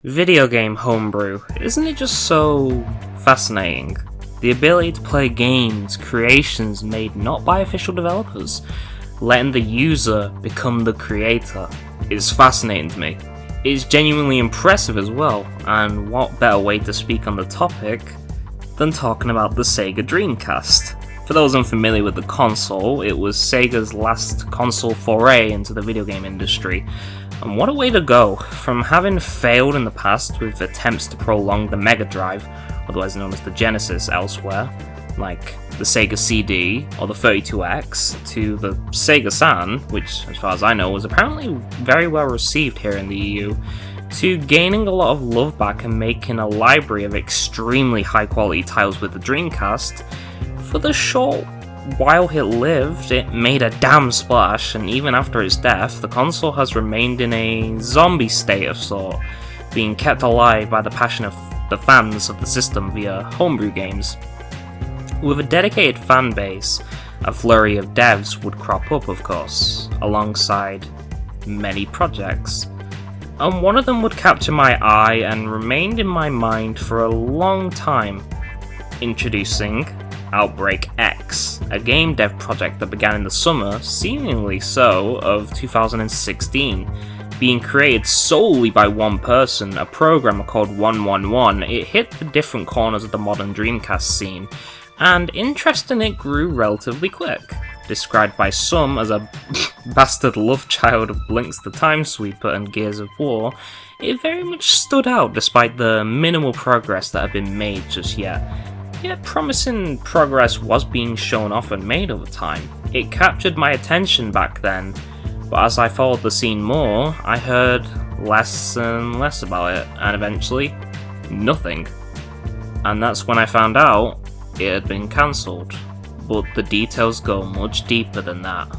Video game homebrew, isn't it just so fascinating? The ability to play games, creations made not by official developers, letting the user become the creator, is fascinating to me. It's genuinely impressive as well, and what better way to speak on the topic than talking about the SEGA Dreamcast. For those unfamiliar with the console, it was Sega's last console foray into the video game industry. And what a way to go, from having failed in the past with attempts to prolong the Mega Drive, otherwise known as the Genesis elsewhere, like the Sega CD or the 32X, to the Sega Saturn, which as far as I know was apparently very well received here in the EU, to gaining a lot of love back and making a library of extremely high quality titles with the Dreamcast. For the short while it lived, it made a damn splash, and even after its death, the console has remained in a zombie state of sort, being kept alive by the passion of the fans of the system via homebrew games. With a dedicated fan base, a flurry of devs would crop up, of course, alongside many projects. And one of them would capture my eye and remained in my mind for a long time. Introducing OutbreakX, a game dev project that began in the summer, seemingly so, of 2016. Being created solely by one person, a programmer called 111, it hit the different corners of the modern Dreamcast scene, and interest in it grew relatively quick. Described by some as a bastard love child of Blinks the Time Sweeper and Gears of War, it very much stood out despite the minimal progress that had been made just yet. Yet promising progress was being shown off and made over time. It captured my attention back then, but as I followed the scene more, I heard less and less about it, and eventually, nothing. And that's when I found out it had been cancelled. But the details go much deeper than that.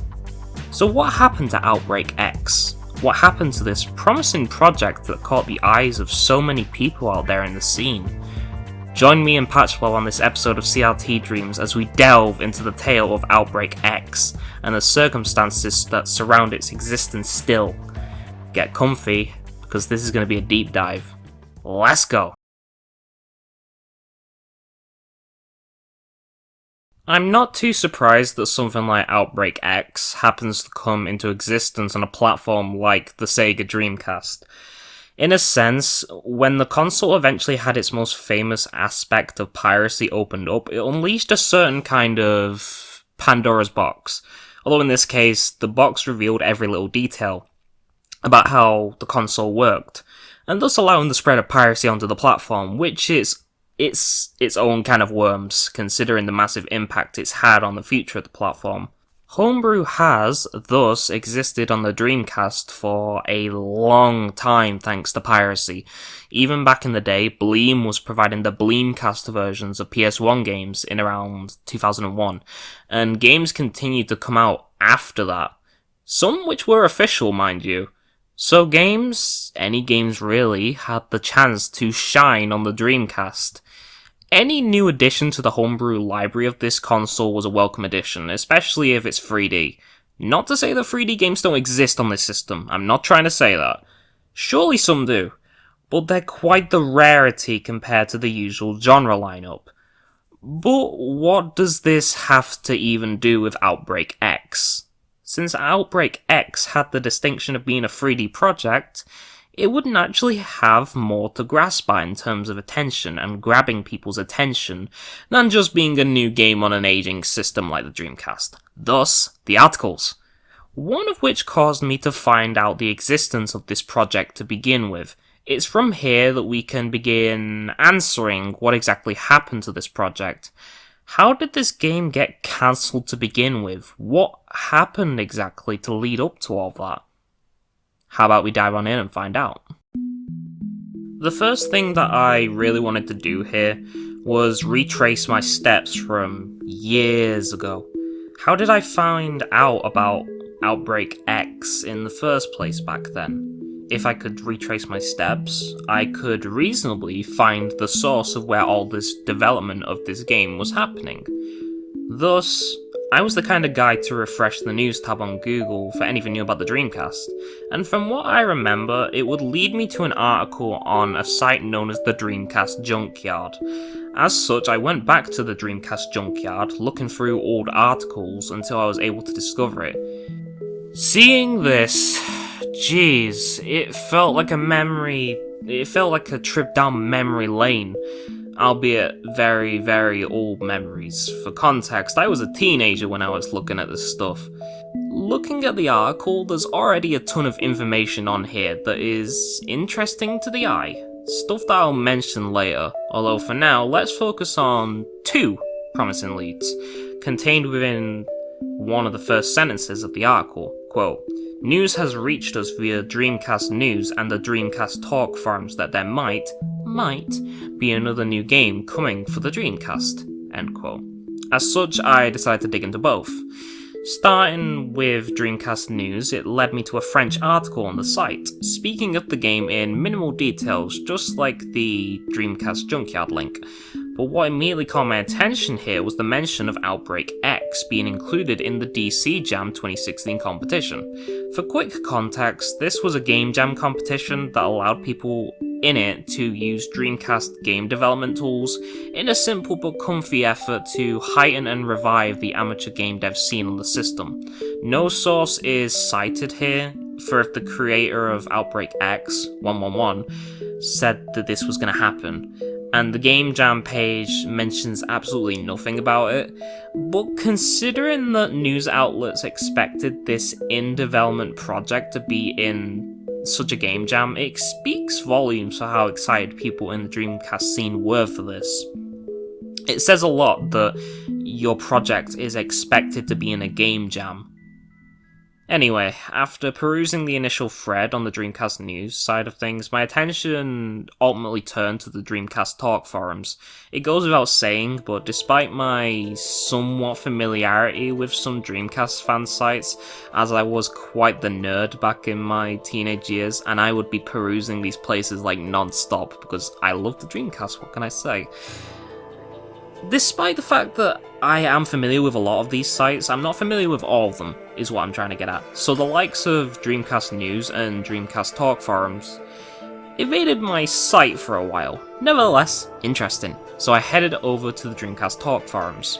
So what happened to OutbreakX? What happened to this promising project that caught the eyes of so many people out there in the scene? Join me and Patchblob on this episode of CRT Dreams as we delve into the tale of OutbreakX and the circumstances that surround its existence still. Get comfy, because this is going to be a deep dive. Let's go! I'm not too surprised that something like OutbreakX happens to come into existence on a platform like the Sega Dreamcast. In a sense, when the console eventually had its most famous aspect of piracy opened up, it unleashed a certain kind of Pandora's box. Although in this case, the box revealed every little detail about how the console worked, and thus allowing the spread of piracy onto the platform, which is its own kind of worms, considering the massive impact it's had on the future of the platform. Homebrew has, thus, existed on the Dreamcast for a long time thanks to piracy. Even back in the day, Bleem was providing the Bleemcast versions of PS1 games in around 2001, and games continued to come out after that. Some which were official, mind you. So games, any games really, had the chance to shine on the Dreamcast. Any new addition to the homebrew library of this console was a welcome addition, especially if it's 3D. Not to say that 3D games don't exist on this system, I'm not trying to say that. Surely some do, but they're quite the rarity compared to the usual genre lineup. But what does this have to even do with OutbreakX? Since OutbreakX had the distinction of being a 3D project, it would naturally have more to grasp at in terms of attention and grabbing people's attention than just being a new game on an aging system like the Dreamcast. Thus, the articles. One of which caused me to find out the existence of this project to begin with. It's from here that we can begin answering what exactly happened to this project. How did this game get cancelled to begin with? What happened exactly to lead up to all that? How about we dive on in and find out? The first thing that I really wanted to do here was retrace my steps from years ago. How did I find out about OutbreakX in the first place back then? If I could retrace my steps, I could reasonably find the source of where all this development of this game was happening. Thus, I was the kind of guy to refresh the news tab on Google for anything new about the Dreamcast, and from what I remember, it would lead me to an article on a site known as the Dreamcast Junkyard. As such, I went back to the Dreamcast Junkyard, looking through old articles until I was able to discover it. Seeing this, jeez, it felt like a trip down memory lane. Albeit very, very old memories. For context, I was a teenager when I was looking at this stuff. Looking at the article, there's already a ton of information on here that is interesting to the eye. Stuff that I'll mention later, although for now, let's focus on 2 promising leads, contained within one of the first sentences of the article. Quote, "News has reached us via Dreamcast News and the Dreamcast Talk forums that there might be another new game coming for the Dreamcast." End quote. As such, I decided to dig into both. Starting with Dreamcast News, it led me to a French article on the site, speaking of the game in minimal details, just like the Dreamcast Junkyard link. But what immediately caught my attention here was the mention of OutbreakX being included in the DC Jam 2016 competition. For quick context, this was a game jam competition that allowed people in it to use Dreamcast game development tools in a simple but comfy effort to heighten and revive the amateur game dev scene on the system. No source is cited here for if the creator of OutbreakX 111 said that this was going to happen, and the Game Jam page mentions absolutely nothing about it, but considering that news outlets expected this in-development project to be in such a game jam, it speaks volumes for how excited people in the Dreamcast scene were for this. It says a lot that your project is expected to be in a game jam. Anyway, after perusing the initial thread on the Dreamcast news side of things, my attention ultimately turned to the Dreamcast Talk forums. It goes without saying, but despite my somewhat familiarity with some Dreamcast fan sites, as I was quite the nerd back in my teenage years, and I would be perusing these places like non-stop because I love the Dreamcast, what can I say? Despite the fact that I am familiar with a lot of these sites, I'm not familiar with all of them, is what I'm trying to get at. So the likes of Dreamcast News and Dreamcast Talk forums evaded my sight for a while. Nevertheless, interesting. So I headed over to the Dreamcast Talk forums.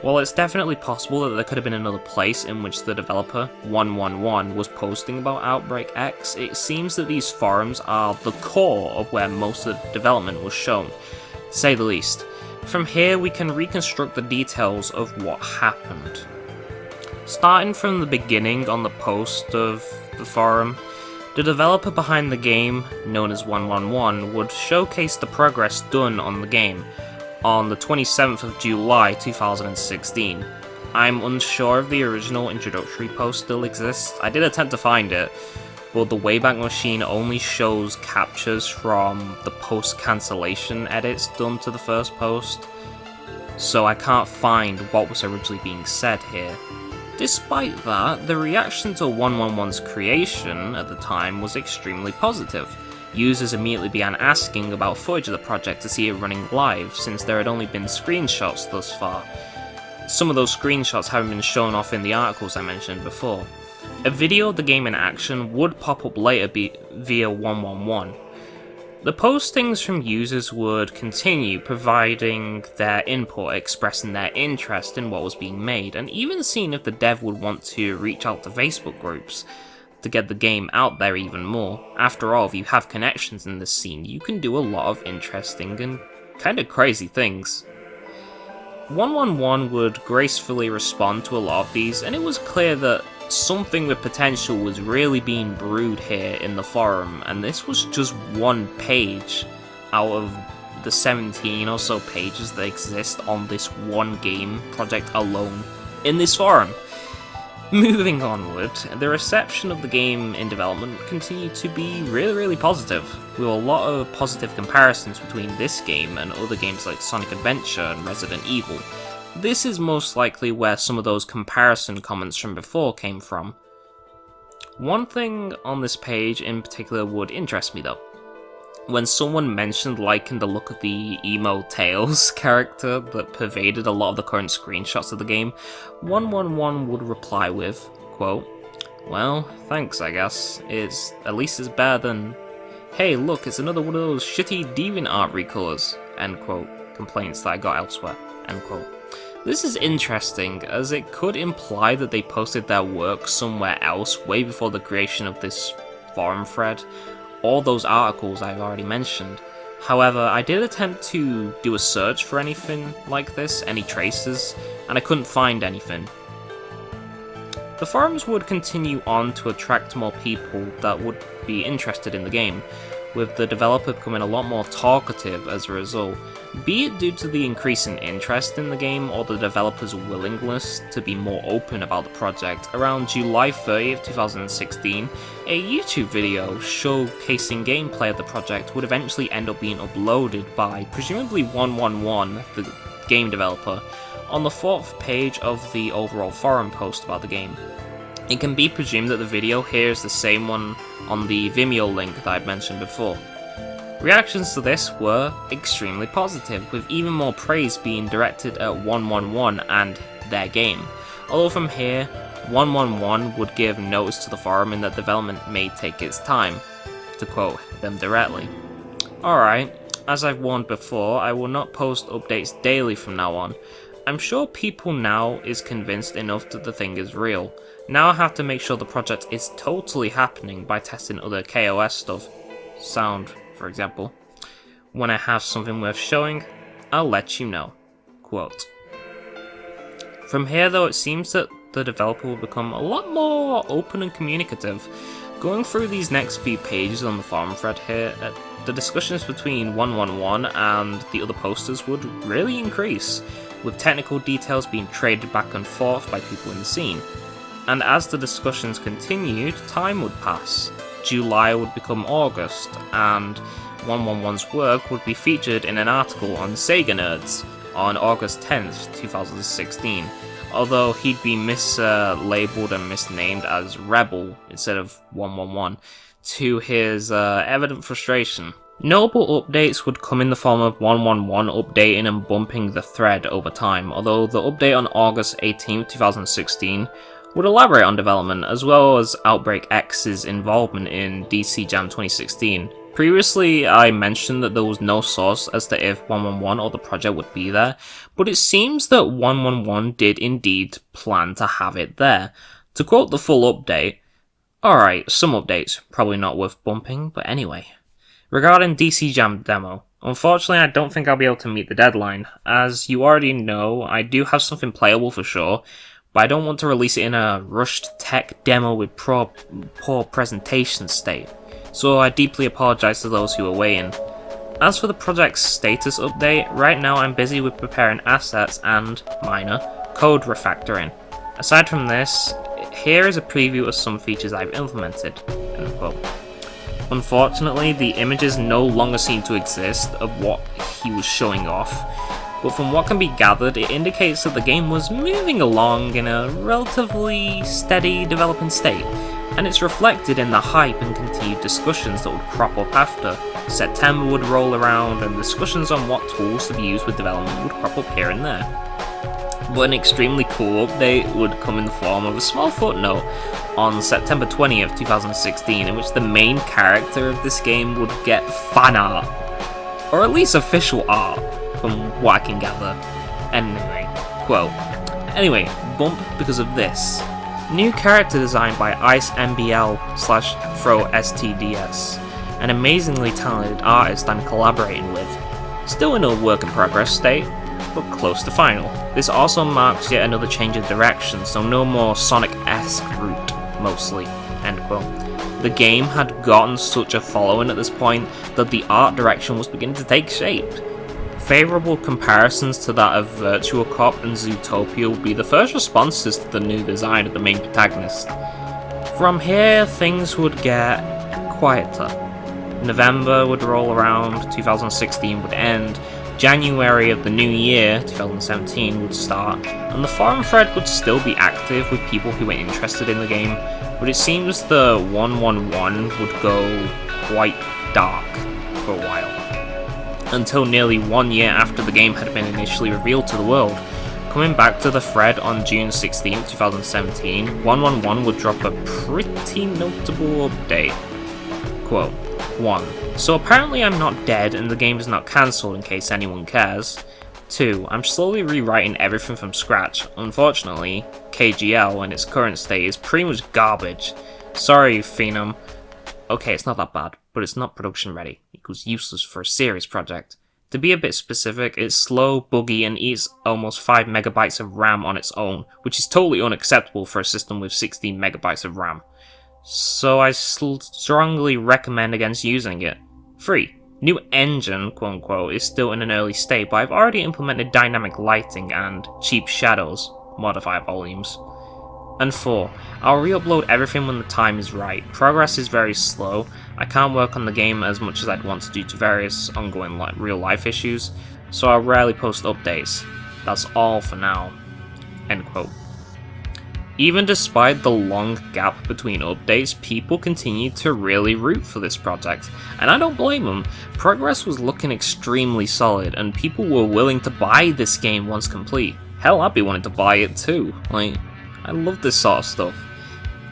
While it's definitely possible that there could have been another place in which the developer, 111, was posting about OutbreakX, it seems that these forums are the core of where most of the development was shown, to say the least. From here, we can reconstruct the details of what happened. Starting from the beginning on the post of the forum, the developer behind the game, known as 111, would showcase the progress done on the game on the 27th of July 2016. I'm unsure if the original introductory post still exists. I did attempt to find it, but the Wayback Machine only shows captures from the post-cancellation edits done to the first post, so I can't find what was originally being said here. Despite that, the reaction to 111's creation at the time was extremely positive. Users immediately began asking about footage of the project to see it running live, since there had only been screenshots thus far. Some of those screenshots having been shown off in the articles I mentioned before. A video of the game in action would pop up later via 111. The postings from users would continue providing their input, expressing their interest in what was being made, and even seeing if the dev would want to reach out to Facebook groups to get the game out there even more. After all, if you have connections in this scene, you can do a lot of interesting and kind of crazy things. 111 would gracefully respond to a lot of these, and it was clear that something with potential was really being brewed here in the forum, and this was just one page out of the 17 or so pages that exist on this one game project alone in this forum. Moving onward, the reception of the game in development continued to be really positive, with a lot of positive comparisons between this game and other games like Sonic Adventure and Resident Evil. This is most likely where some of those comparison comments from before came from. One thing on this page in particular would interest me though. when someone mentioned liking the look of the emo Tails character that pervaded a lot of the current screenshots of the game, 111 would reply with, quote, "Well, thanks I guess, at least it's better than, hey look, it's another one of those shitty DeviantArt recolors," end quote, complaints that I got elsewhere, end quote. This is interesting, as it could imply that they posted their work somewhere else way before the creation of this forum thread, or those articles I've already mentioned. However, I did attempt to do a search for anything like this, any traces, and I couldn't find anything. The forums would continue on to attract more people that would be interested in the game, with the developer becoming a lot more talkative as a result, be it due to the increase in interest in the game or the developer's willingness to be more open about the project. Around July 30th, 2016, a YouTube video showcasing gameplay of the project would eventually end up being uploaded by presumably 111, the game developer, on the 4th page of the overall forum post about the game. It can be presumed that the video here is the same one on the Vimeo link that I'd mentioned before. Reactions to this were extremely positive, with even more praise being directed at 111 and their game. Although from here, 111 would give notice to the forum in that development may take its time, to quote them directly. Alright, as I've warned before, I will not post updates daily from now on. I'm sure people now is convinced enough that the thing is real. Now I have to make sure the project is totally happening by testing other KOS stuff, sound for example. When I have something worth showing, I'll let you know. Quote. From here though, it seems that the developer will become a lot more open and communicative. Going through these next few pages on the forum thread here, the discussions between 111 and the other posters would really increase, with technical details being traded back and forth by people in the scene. And as the discussions continued, time would pass. July would become August, and 111's work would be featured in an article on SEGA Nerds on August 10th, 2016, although he'd be mislabeled and misnamed as Rebel instead of 111, to his evident frustration. Notable updates would come in the form of 111 updating and bumping the thread over time, although the update on August 18th, 2016 would elaborate on development, as well as OutbreakX's involvement in DC Jam 2016. Previously, I mentioned that there was no source as to if 111 or the project would be there, but it seems that 111 did indeed plan to have it there. To quote the full update, alright, some updates, probably not worth bumping, but anyway. Regarding DC Jam demo, unfortunately I don't think I'll be able to meet the deadline. As you already know, I do have something playable for sure, but I don't want to release it in a rushed tech demo with poor presentation state, so I deeply apologise to those who are waiting. As for the project's status update, right now I'm busy with preparing assets and, minor, code refactoring. Aside from this, here is a preview of some features I've implemented. End quote. Unfortunately, the images no longer seem to exist of what he was showing off, but from what can be gathered, it indicates that the game was moving along in a relatively steady developing state, and it's reflected in the hype and continued discussions that would crop up after. September would roll around, and discussions on what tools to be used with development would crop up here and there. But an extremely cool update would come in the form of a small footnote on September 20th, 2016, in which the main character of this game would get fan art, or at least official art, from what I can gather. Anyway, quote, anyway, bump because of this. New character design by IceMBL/ThroSTDS, an amazingly talented artist I'm collaborating with. Still in a work in progress state, but close to final. This also marks yet another change of direction, so no more Sonic-esque route, mostly, end quote. The game had gotten such a following at this point that the art direction was beginning to take shape. Favourable comparisons to that of Virtua Cop and Zootopia will be the first responses to the new design of the main protagonist. From here, things would get quieter. November would roll around, 2016 would end, January of the new year, 2017, would start, and the forum thread would still be active with people who were interested in the game, but it seems the 111 would go quite dark for a while, until nearly 1 year after the game had been initially revealed to the world. Coming back to the thread on June 16, 2017, 111 would drop a pretty notable update. Quote, 1. So apparently I'm not dead and the game is not cancelled in case anyone cares. 2. I'm slowly rewriting everything from scratch. Unfortunately, KGL in its current state is pretty much garbage. Sorry, Phenom. Okay, it's not that bad, but it's not production ready. It was useless for a serious project. To be a bit specific, it's slow, buggy, and eats almost 5 megabytes of RAM on its own, which is totally unacceptable for a system with 16 megabytes of RAM. So I strongly recommend against using it. 3. New engine, quote unquote, is still in an early state, but I've already implemented dynamic lighting and cheap shadows, modify volumes. And 4. I'll re-upload everything when the time is right. Progress is very slow. I can't work on the game as much as I'd want to due to various ongoing real life issues, so I'll rarely post updates. That's all for now. End quote. Even despite the long gap between updates, people continued to really root for this project, and I don't blame them. Progress was looking extremely solid, and people were willing to buy this game once complete. Hell, I'd be wanting to buy it too. I love this sort of stuff.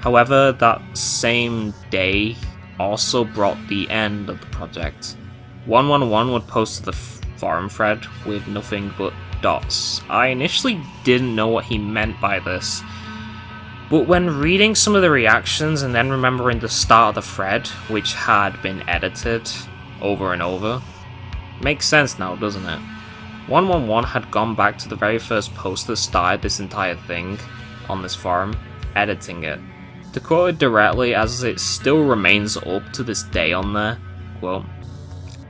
However, that same day also brought the end of the project. 111 would post to the forum thread with nothing but dots. I initially didn't know what he meant by this, but when reading some of the reactions and then remembering the start of the thread, which had been edited over and over, makes sense now, doesn't it? 111 had gone back to the very first post that started this entire thing on this forum, editing it. To quote it directly, as it still remains up to this day on there, quote,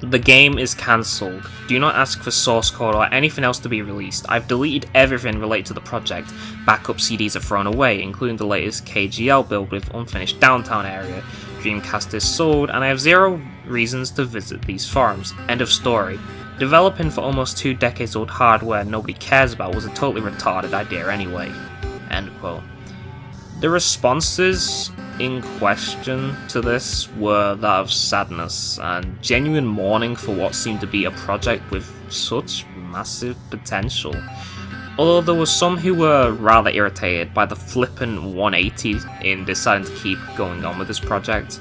"The game is cancelled. Do not ask for source code or anything else to be released. I've deleted everything related to the project. Backup CDs are thrown away, including the latest KGL build with unfinished downtown area. Dreamcast is sold, and I have 0 reasons to visit these forums. End of story. Developing for almost 2 decades old hardware nobody cares about was a totally retarded idea anyway." End quote. The responses in question to this were that of sadness and genuine mourning for what seemed to be a project with such massive potential. Although there were some who were rather irritated by the flippant 180 in deciding to keep going on with this project.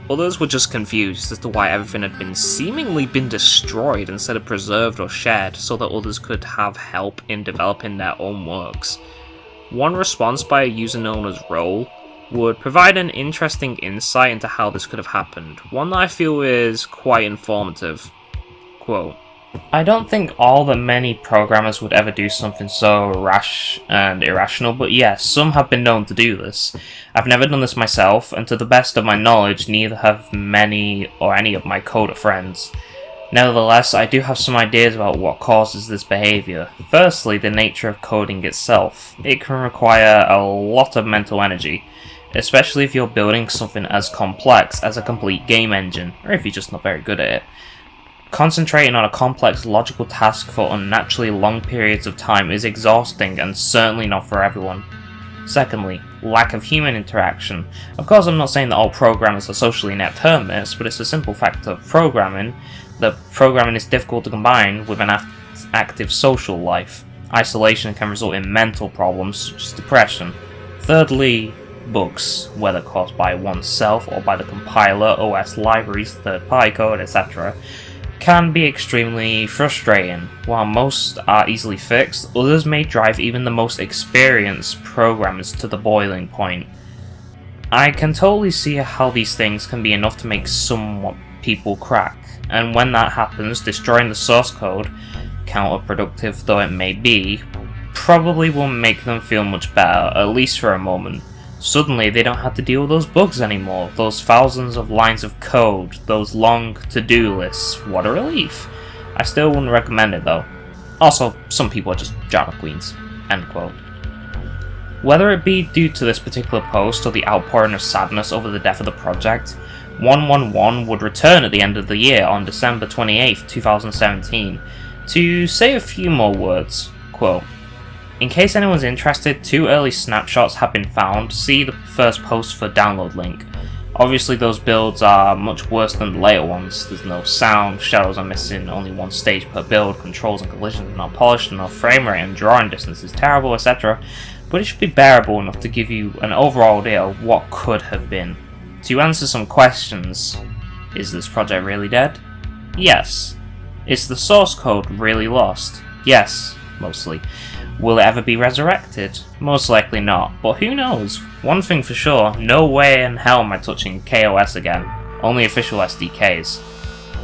Others were just confused as to why everything had been seemingly destroyed instead of preserved or shared so that others could have help in developing their own works. One response by a user known as Roll would provide an interesting insight into how this could have happened, one that I feel is quite informative. Quote, "I don't think all that many programmers would ever do something so rash and irrational, but yes, some have been known to do this. I've never done this myself, and to the best of my knowledge, neither have many or any of my coder friends. Nevertheless, I do have some ideas about what causes this behavior. Firstly, the nature of coding itself. It can require a lot of mental energy, especially if you're building something as complex as a complete game engine, or if you're just not very good at it. Concentrating on a complex logical task for unnaturally long periods of time is exhausting and certainly not for everyone. Secondly, lack of human interaction. Of course, I'm not saying that all programmers are socially inept hermits, but it's a simple fact of programming that programming is difficult to combine with an active social life. Isolation can result in mental problems such as depression. Thirdly, bugs, whether caused by oneself or by the compiler, OS libraries, third-party code, etc., can be extremely frustrating. While most are easily fixed, others may drive even the most experienced programmers to the boiling point. I can totally see how these things can be enough to make some people crack, and when that happens, destroying the source code, counterproductive though it may be, probably will make them feel much better, at least for a moment. Suddenly they don't have to deal with those bugs anymore, those thousands of lines of code, those long to-do lists. What a relief. I still wouldn't recommend it though. Also, some people are just drama queens." End quote. Whether it be due to this particular post or the outpouring of sadness over the death of the project, 111 would return at the end of the year on December 28th, 2017, to say a few more words. Quote, "In case anyone's interested, 2 early snapshots have been found. See the first post for download link. Obviously those builds are much worse than the later ones. There's no sound, shadows are missing, only one stage per build, controls and collisions are not polished enough, frame rate and drawing distance is terrible, etc. But it should be bearable enough to give you an overall idea of what could have been. To answer some questions, is this project really dead? Yes. Is the source code really lost? Yes, mostly. Will it ever be resurrected? Most likely not, but who knows? One thing for sure, no way in hell am I touching KOS again, only official SDKs.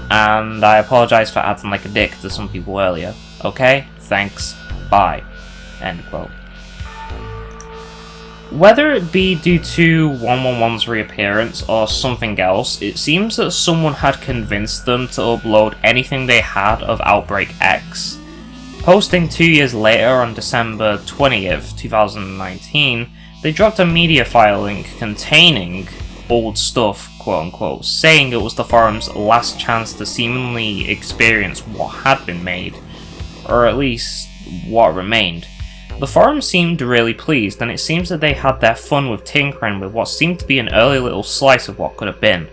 And I apologise for acting like a dick to some people earlier. Okay? Thanks. Bye. End quote. Whether it be due to 111's reappearance or something else, it seems that someone had convinced them to upload anything they had of OutbreakX. Posting 2 years later on December 20th, 2019, they dropped a media filing containing old stuff, quote unquote, saying it was the forum's last chance to seemingly experience what had been made, or at least what remained. The forum seemed really pleased, and it seems that they had their fun with tinkering with what seemed to be an early little slice of what could have been.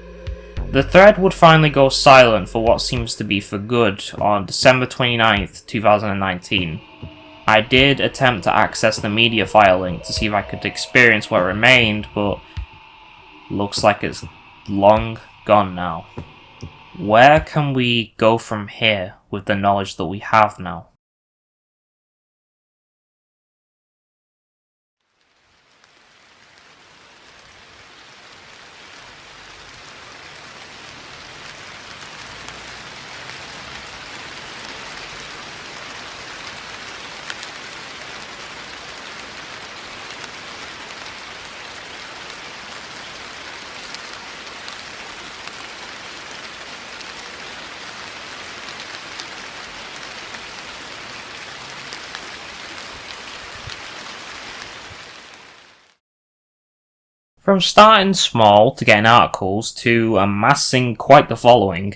The thread would finally go silent for what seems to be for good on December 29th, 2019. I did attempt to access the media filing to see if I could experience what remained, but looks like it's long gone now. Where can we go from here with the knowledge that we have now? From starting small to getting articles to amassing quite the following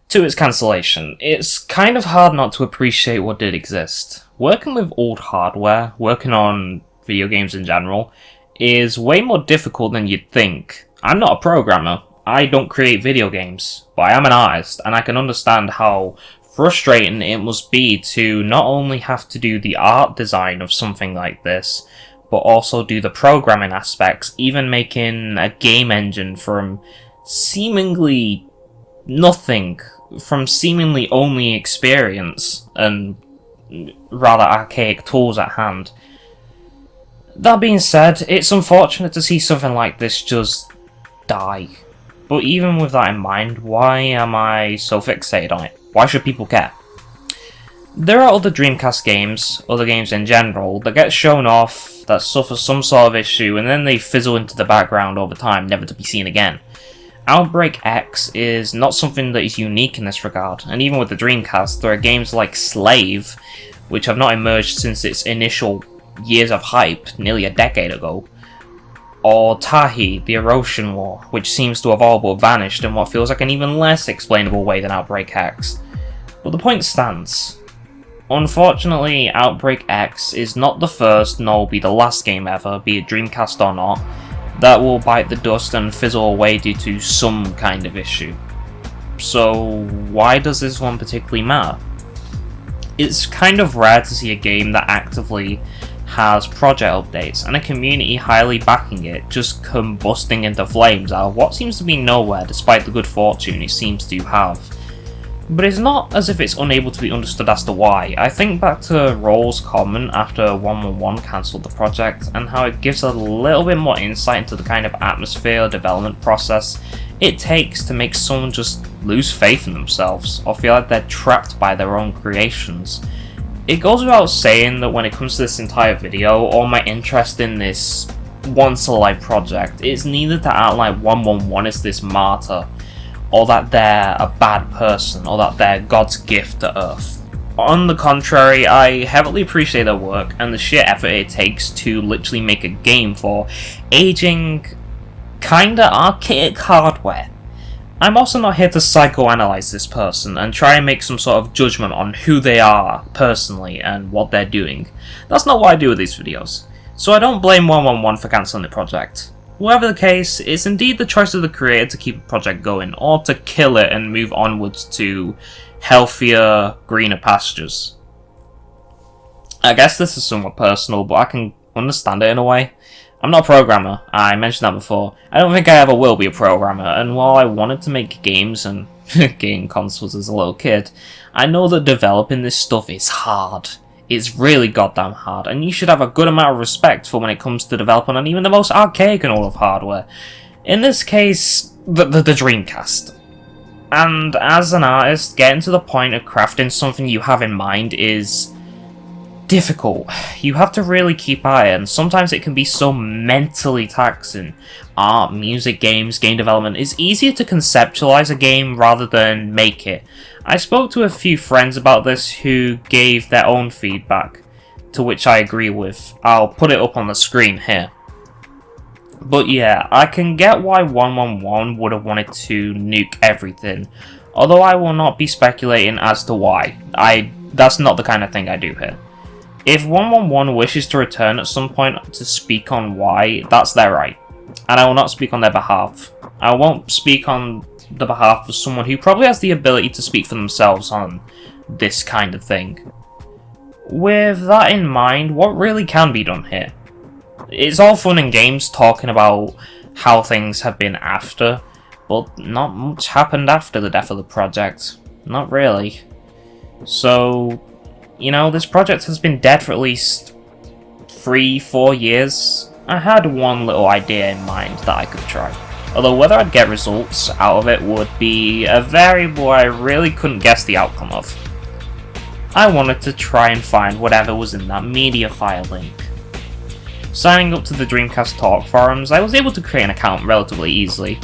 to its cancellation, it's kind of hard not to appreciate what did exist. Working with old hardware, working on video games in general, is way more difficult than you'd think. I'm not a programmer, I don't create video games, but I am an artist, and I can understand how frustrating it must be to not only have to do the art design of something like this, but also do the programming aspects, even making a game engine from seemingly nothing, from seemingly only experience and rather archaic tools at hand. That being said, it's unfortunate to see something like this just die. But even with that in mind, why am I so fixated on it? Why should people care? There are other Dreamcast games, other games in general, that get shown off, that suffer some sort of issue, and then they fizzle into the background over time, never to be seen again. OutbreakX is not something that is unique in this regard, and even with the Dreamcast, there are games like Slave, which have not emerged since its initial years of hype, nearly a decade ago, or Tahi, the Erosion War, which seems to have all but vanished in what feels like an even less explainable way than OutbreakX. But the point stands. Unfortunately, OutbreakX is not the first, nor will be the last game ever, be it Dreamcast or not, that will bite the dust and fizzle away due to some kind of issue. So why does this one particularly matter? It's kind of rare to see a game that actively has project updates and a community highly backing it just combusting into flames out of what seems to be nowhere despite the good fortune it seems to have. But it's not as if it's unable to be understood as to why. I think back to Roll's comment after 111 cancelled the project and how it gives a little bit more insight into the kind of atmosphere or development process it takes to make someone just lose faith in themselves or feel like they're trapped by their own creations. It goes without saying that when it comes to this entire video, all my interest in this once alive project is neither to act like 111 is this martyr, or that they're a bad person, or that they're God's gift to Earth. On the contrary, I heavily appreciate their work and the sheer effort it takes to literally make a game for aging, kinda archaic hardware. I'm also not here to psychoanalyze this person and try and make some sort of judgment on who they are personally and what they're doing. That's not what I do with these videos. So I don't blame 111 for cancelling the project. whatever the case, it's indeed the choice of the creator to keep a project going, or to kill it and move onwards to healthier, greener pastures. I guess this is somewhat personal, but I can understand it in a way. I'm not a programmer, I mentioned that before. I don't think I ever will be a programmer, and while I wanted to make games and game consoles as a little kid, I know that developing this stuff is hard. It's really goddamn hard, and you should have a good amount of respect for when it comes to developing on even the most archaic and all of hardware. In this case, the Dreamcast. And as an artist, getting to the point of crafting something you have in mind is difficult. You have to really keep at it, and sometimes it can be so mentally taxing. Art, music, games, game development, it's easier to conceptualize a game rather than make it. I spoke to a few friends about this who gave their own feedback, to which I agree with. I'll put it up on the screen here. But yeah, I can get why 111 would have wanted to nuke everything, although I will not be speculating as to why. That's not the kind of thing I do here. If 111 wishes to return at some point to speak on why, that's their right, and I will not speak on their behalf. I won't speak on the behalf of someone who probably has the ability to speak for themselves on this kind of thing. With that in mind, what really can be done here? It's all fun and games talking about how things have been after, but not much happened after the death of the project. Not really. So, you know, this project has been dead for at least 3-4 years. I had one little idea in mind that I could try. Although whether I'd get results out of it would be a variable I really couldn't guess the outcome of. I wanted to try and find whatever was in that media file link. Signing up to the Dreamcast Talk forums, I was able to create an account relatively easily,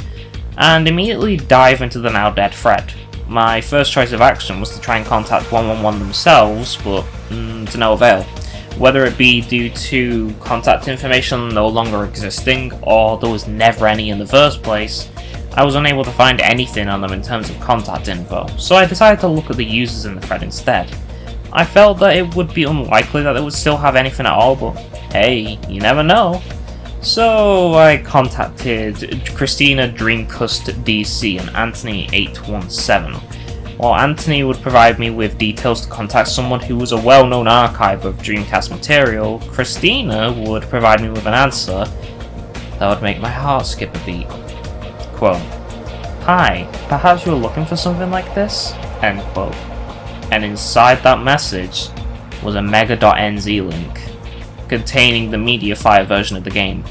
and immediately dive into the now dead thread. My first choice of action was to try and contact 111 themselves, but to no avail. Whether it be due to contact information no longer existing, or there was never any in the first place, I was unable to find anything on them in terms of contact info, so I decided to look at the users in the thread instead. I felt that it would be unlikely that they would still have anything at all, but hey, you never know. So I contacted Christina Dreamcast DC and Anthony817. While Anthony would provide me with details to contact someone who was a well-known archive of Dreamcast material, Christina would provide me with an answer that would make my heart skip a beat. Quote, "Hi, perhaps you're looking for something like this?" End quote. And inside that message was a mega.nz link containing the MediaFire version of the game.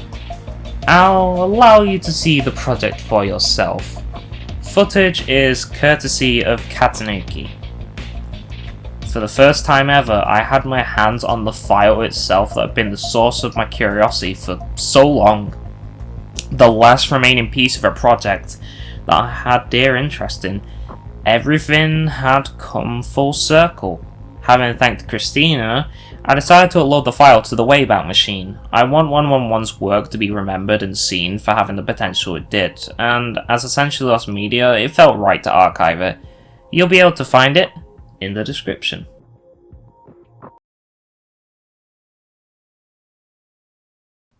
I'll allow you to see the project for yourself. Footage is courtesy of PachiiMochii. For the first time ever, I had my hands on the file itself that had been the source of my curiosity for so long. The last remaining piece of a project that I had dear interest in. Everything had come full circle. Having thanked Christina, I decided to upload the file to the Wayback Machine. I want 111's work to be remembered and seen for having the potential it did, and as essentially lost media, it felt right to archive it. You'll be able to find it in the description.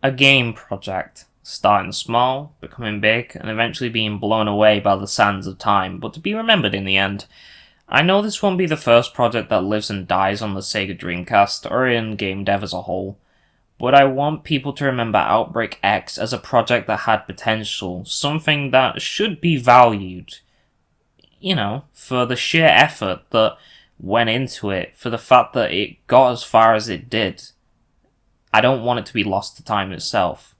A game project. Starting small, becoming big, and eventually being blown away by the sands of time, but to be remembered in the end. I know this won't be the first project that lives and dies on the SEGA Dreamcast, or in game dev as a whole, but I want people to remember OutbreakX as a project that had potential, something that should be valued, you know, for the sheer effort that went into it, for the fact that it got as far as it did. I don't want it to be lost to time itself.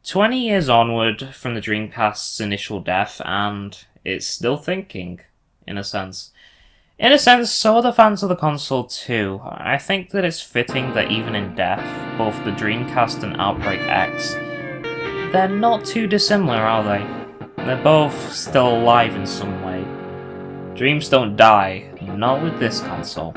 20 years onward from the Dreamcast's initial death, and it's still thinking, in a sense. In a sense, so are the fans of the console too. I think that it's fitting that even in death, both the Dreamcast and OutbreakX, they're not too dissimilar, are they? They're both still alive in some way. Dreams don't die, not with this console.